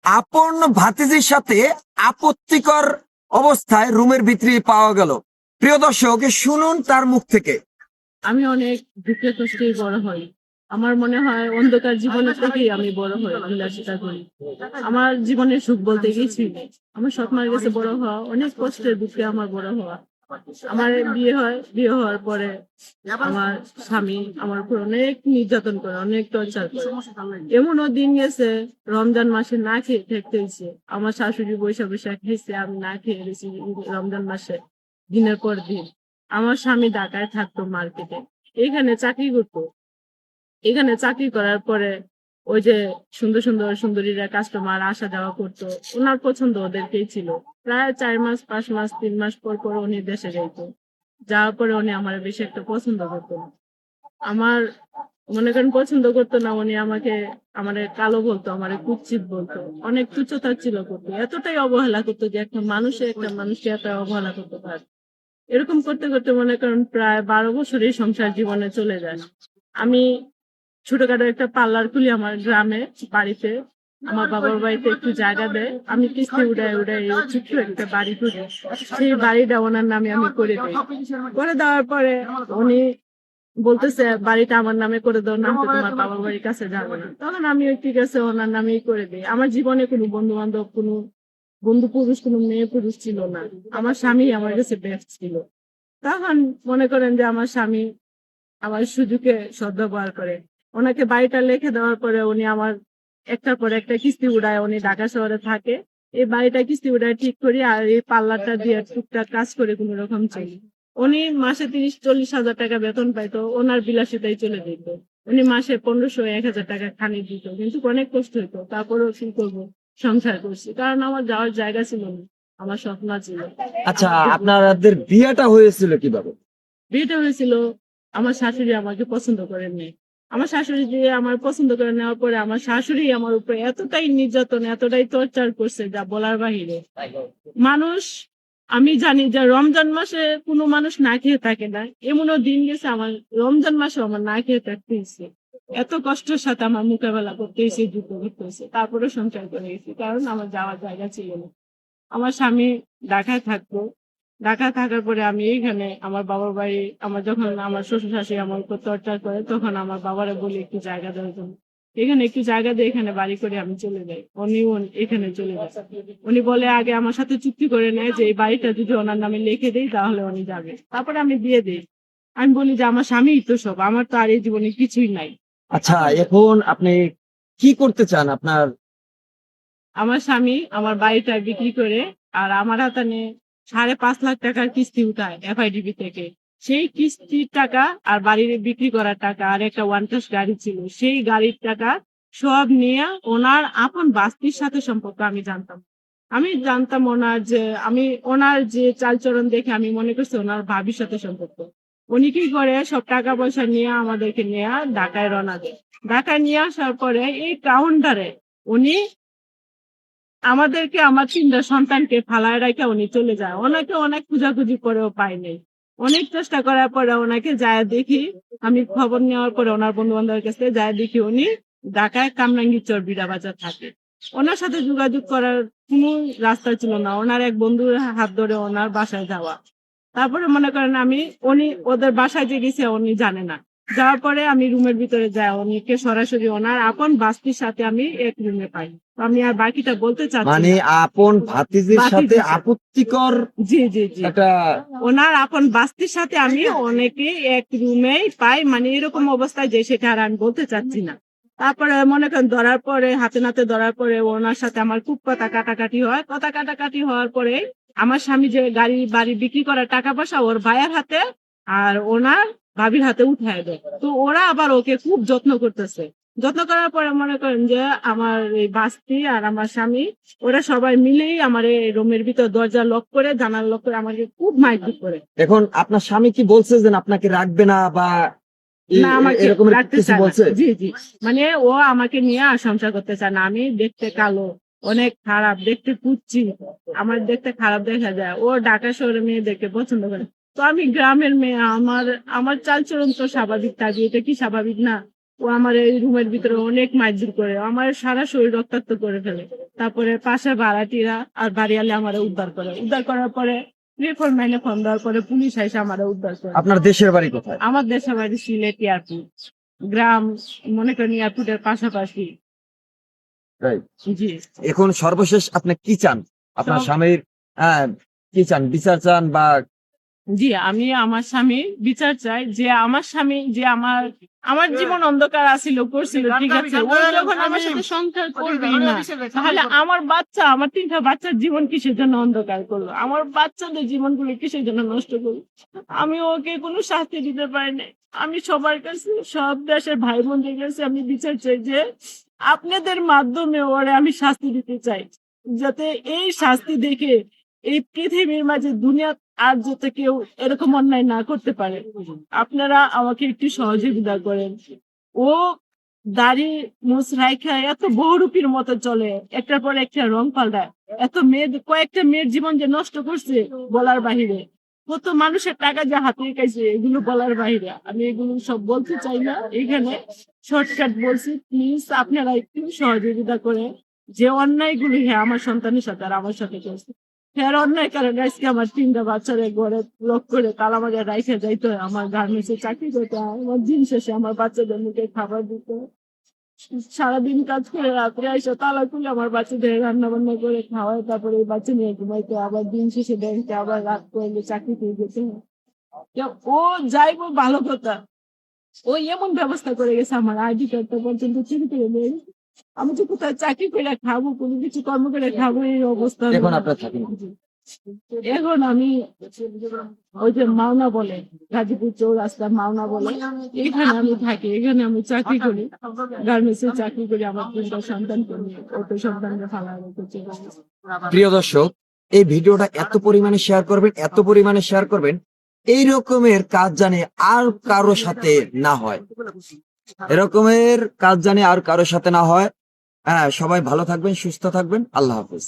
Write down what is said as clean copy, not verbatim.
আপন ভাতিজির সাথে আপত্তিকর অবস্থায় রুমের ভিতরে পাওয়া গেল। প্রিয় দর্শক, শুনুন তার মুখ থেকে। আমি অনেক দুঃখে কষ্টেই বড় হই। আমার মনে হয় অন্ধকার জীবনের থেকেই আমি বড় হই, বিলাসিতা করি। আমার জীবনের সুখ বলতে কিছুই নেই। আমার সৎ মার কাছে বড় হওয়া, অনেক কষ্টের দুঃখে আমার বড় হওয়া। আমার বিয়ে হয়, বিয়ে হওয়ার পরে আমার স্বামী আমার উপর অনেক নির্যাতন করে, অনেক টর্চার করে। এমনও দিন গেছে রমজান মাসে না খেয়ে থাকতে হয়েছে। আমার শাশুড়ি বৈশা বৈশা খাইছে, আমি না খেয়ে রয়েছি রমজান মাসে দিনের পর দিন। আমার স্বামী ঢাকায় থাকতো মার্কেটে, এখানে চাকরি করতো। এখানে চাকরি করার পরে ওই যে সুন্দর সুন্দর সুন্দরীরা কাস্টমার আসা যাওয়া করতো, ওনার পছন্দ ওদেরকেই ছিল। প্রায় 4 মাস 5 মাস 3 মাস পর পর উনি দেশে যাইতো। যাওয়ার পরে উনি আমার বেশি একটা পছন্দ করতো না। আমার মনে করেন পছন্দ করতো না, উনি আমাকে আমারে কালো বলতো, আমারে কুৎসিত বলতো, অনেক তুচ্ছতাচ্ছিল্য করতো, এতটাই অবহেলা করতো যে একটা মানুষকে এত অবহেলা করতে পারে। এরকম করতে করতে মনে করেন প্রায় 12 বছরই সংসার জীবনে চলে যায়। আমি ছোটখাটো একটা পার্লার খুলি আমার গ্রামে বাড়িতে। আমার বাবার বাড়িতে একটু জায়গা দেয়, আমি কিস্তি উড়াই উড়াই ছোট্ট একটা বাড়ি করি। সেই বাড়িটা ওনার নামে আমি করে দিই। করে দেওয়ার পরে উনি বলতেছে বাড়িটা আমার নামে করে দাও, না তো তোমার বাবার বাড়ির কাছে যাবে না। তখন আমি ঠিক আছে ওনার নামেই করে দিই। আমার জীবনে কোনো বন্ধু বান্ধব, কোনো বন্ধু পুরুষ, কোনো মেয়ে পুরুষ ছিল না। আমার স্বামী আমার কাছে বেস্ট ছিল। তখন মনে করেন যে আমার স্বামী আমার সুযোগে সদ্ব্যবহার করে। ওনাকে বাড়িটা লিখে দেওয়ার পরে উনি আমার একটার পর একটা কিস্তি উড়ায়। উনি ঢাকা শহরে থাকে, এই বাড়িটা কিস্তি উড়ায় ঠিক করি, আর এই পার্লারটা দিয়ে টুকটাক কাজ করে কোনো রকম চলি। উনি মাসে 30-40 হাজার টাকা বেতন পাইতো, ওনার বিলাসিতাই চলে যেত। উনি মাসে 1500-1000 টাকা খানি দিত, কিন্তু অনেক কষ্ট হইতো। তারপরেও কি করবো, সংসার করছি, কারণ আমার যাওয়ার জায়গা ছিল না, আমার স্বপ্ন ছিল। আচ্ছা, আপনাদের বিয়েটা হয়েছিল কিভাবে? বিয়েটা হয়েছিল, আমার শাশুড়ি আমাকে পছন্দ করেননি। আমার শাশুড়ি যে আমার পছন্দ করে নেওয়ার পরে আমার শাশুড়ি আমার উপরে এতটাই নির্যাতন, এতটাই টর্চার করছে যা বলার বাহিরে। মানুষ, আমি জানি যে রমজান মাসে কোনো মানুষ না খেয়ে থাকে না, এমনও দিন গেছে আমার রমজান মাসে আমার না খেয়ে থাকতে হয়েছে। এত কষ্টের সাথে আমার মোকাবেলা করতে হয়েছে, যুদ্ধ করতে হয়েছে, তারপরে সংসার করে গেছি, কারণ আমার যাওয়ার জায়গা ছিল না। আমার স্বামী ঢাকায় থাকতো। ঢাকায় থাকার পরে আমি এইখানে আমার বাবার বাড়ি, আমার যখন আমার শ্বশুর শাশুড়ি আমার উপর টর্চার করে, তখন আমার বাবারা বলি একটু জায়গা দেওয়ার জন্য। এখানে একটু জায়গা দিয়ে এখানে বাড়ি করে আমি চলে যাই, উনিও এখানে চলে যায়। উনি বলে আগে আমার সাথে চুক্তি করে নেয় যে এই বাড়িটা যদি ওনার নামে লিখে দেই তাহলে উনি যাবে, তারপরে আমি দিয়ে দিই। আমি বলি যে আমার স্বামীই তো সব, আমার তো আর এই জীবনে কিছুই নাই। আচ্ছা, এখন আপনি কি করতে চান? আপনার আমার স্বামী আমার বাড়িটা বিক্রি করে আর আমার হাতে 5.5 লাখ টাকার কিস্তি উঠায় এফআইডিবি থেকে। সেই কিস্তির টাকা আর বাড়ির বিক্রি করার টাকা আর একটা ওয়ান টেস্ট গাড়ি ছিল, সেই গাড়ির টাকা সব নিয়ে ওনার আপন বাস্তির সাথে সম্পর্ক আমি জানতাম। আমি জানতাম ওনার যে চালচরণ দেখে আমি মনে করছি ওনার ভাবির সাথে সম্পর্ক। উনি কি করে সব টাকা পয়সা নিয়ে আমাদেরকে নিয়ে ঢাকায় রওনা দেয়। ঢাকায় নিয়ে আসার পরে এই কাউন্টারে উনি আমাদেরকে, আমার 3টা সন্তানকে ফালায় রেখে উনি চলে যায়। ওনাকে অনেক খোঁজাখুঁজি করেও পাই নাই। অনেক চেষ্টা করার পরে ওনাকে যায় দেখি, আমি খবর নেওয়ার পরে ওনার বন্ধু বান্ধবের কাছে যায় দেখি উনি ঢাকায় কামরাঙ্গীরচর বিড়া বাজার থাকে। ওনার সাথে যোগাযোগ করার কোনো রাস্তা ছিল না, ওনার এক বন্ধুর হাত ধরে ওনার বাসায় যাওয়া। তারপরে মনে করেন উনি ওদের বাসায় যে গেছে উনি জানে না। যাওয়ার পরে আমি রুমের ভিতরে যাই, উনিকে সরাসরি ওনার আপন বাস্তির সাথে আমি এক রুমে পাই। তো আমি আর বাকিটা বলতে চাচ্ছি মানে না। আপন ভাতিজির সাথে ভাতিজির সাথে। আপত্তিকর জি জি জি, একটা ওনার আপন বাস্তির সাথে আমি অনেকে এক রুমে পাই, মানে এরকম অবস্থায় যে সেটা আর আমি বলতে চাচ্ছি না। তারপরে মনে করেন ধরার পরে, হাতে নাতে ধরার পরে ওনার সাথে আমার খুব কথা কাটাকাটি হয়। কথা কাটাকাটি হওয়ার পরে আমার স্বামী যে বাড়ি বিক্রি করার টাকা পয়সা ওর ভাইয়ের হাতে আর ওনার ভাবির হাতে উঠায় দেয়। তো ওরা আবার ওকে খুব যত্ন করতেছে। যত্ন করার পরে মনে করেন যে আমার এই বাস্তি আর আমার স্বামী, ওরা সবাই মিলেই আমার এই রুমের ভিতর দরজা লক করে, জানালা লক করে আমাকে খুব মারপিট করে। এখন আপনার স্বামী কি বলছে যে আপনাকে রাখবে না, বা না, আমাকে এরকম রাখতে কিছু চায় না। বলছে? জি জি, মানে ও আমাকে নিয়ে আর সংসার করতে চায় না। আমি দেখতে কালো, অনেক খারাপ দেখতে, কুচ্ছি, আমার দেখতে খারাপ দেখা যায়। ও ঢাকা শহরে মেয়েদেরকে পছন্দ করে। তো আমি গ্রামের মেয়ে, আমার আমার চালচরণ তো স্বাভাবিক, তাই এটা কি স্বাভাবিক না? ও আমার এই রুমের ভিতরে অনেক মারধর করে, আমার সারা শরীর রক্তাক্ত করে ফেলে। তারপরে পাশে ভাড়াটিরা আর বাড়িওয়ালা আমার উদ্ধার করার পরে রিপোর্ট মাইনে ফোন দেওয়ার পরে পুলিশ এসে আমার উদ্ধার করে। আপনার দেশের বাড়ি কোথায়? আমার দেশের বাড়ি সিলেট এয়ারপোর্ট গ্রাম, মনে করেন এয়ারপোর্টের পাশাপাশি। Right. জি এখন সর্বশেষ আপনি কি চান? আপনার সব- স্বামীর কি চান, বিচার চান বা জি আমি আমার স্বামী বিচার চাই, যে আমার স্বামী যে আমার জীবন অন্ধকার আছিল করছিল, ঠিক আছে, ও যখন আমার সাথে সংসার করবে না, তাহলে আমার বাচ্চা, আমার 3টা বাচ্চার জীবন কিসের জন্য অন্ধকার করলো, আমার বাচ্চাদের জীবনগুলো কিসের জন্য নষ্ট করলো? আমি ওকে কোনো শাস্তি দিতে পারি না। আমি সবার কাছে, সব দেশের ভাই বোনদের কাছে আমি বিচার চাই যে আপনাদের মাধ্যমে ওরে আমি শাস্তি দিতে চাই, যাতে এই শাস্তি দেখে এই পৃথিবীর মাঝে দুনিয়া আর যাতে কেউ এরকম অন্যায় না করতে পারে। আপনারা আমাকে একটু সহযোগিতা করেন। ও দাড়ি মুছ রাইখা এত বহুরূপীর মতো চলে, একটার পর একটা রং পাল্টায়, এত কয়েকটা মেয়ের জীবন যে নষ্ট করছে বলার বাহিরে, কত মানুষের টাকা যে হাতে খাইছে এগুলো বলার বাহিরে। আমি এগুলো সব বলতে চাই না এখানে, শর্টকাট বলছি। প্লিজ আপনারা একটু সহযোগিতা করে, যে অন্যায়গুলো হ্যাঁ আমার সন্তানের সাথে আর আমার সাথে করছে, হ্যাঁ অন্যায় কারণে আজকে আমার 3টা বাচ্চারে ঘরে লক করে তালা মারে রাইখা যাইতে হয়, আমার গার্মেন্টসে চাকরি করতে হয়, আমার দিন শেষে আমার বাচ্চাদের মুখে খাবার দিতে হয়। সারাদিন কাজ করে রাত্রে এসে তালা খুলে আমার বাচ্চাদের রান্না বান্না করে খাওয়ায়, তারপরে এই বাচ্চা নিয়ে ঘুমাইতে, আবার দিন শেষে ব্যাংকে আবার রাত করলে চাকরি পেয়ে যেতে হয়। ও যাইবো ভালো কথা, ও এমন ব্যবস্থা করে গেছে আমার আইডি কার্ডটা পর্যন্ত চুরি করে নিয়ে গেছে। আমি যে কোথায় চাকরি করে খাবো, কোনো কিছু কর্ম করে খাবো, এই অবস্থা। এখন আপনার থাকেন? এখন আমি ওই যে মাওনা বলে, গাজীপুর চৌরাস্তা মাওনা বলে, এখানে আমি থাকি, এখানে আমি চাকরি করি, গার্মেন্টসে চাকরি করি। আমার 3টা সন্তানকে নিয়ে, ওটো সন্তানকে ফালা রেখেছে। প্রিয় দর্শক, এই ভিডিওটা এত পরিমাণে শেয়ার করবেন এই রকমের কাজ জানে আর কারো সাথে না হয়, এরকমের কাজ জানে আর কারো সাথে না হয়। হ্যাঁ, সবাই ভালো থাকবেন, সুস্থ থাকবেন। আল্লাহ হাফেজ।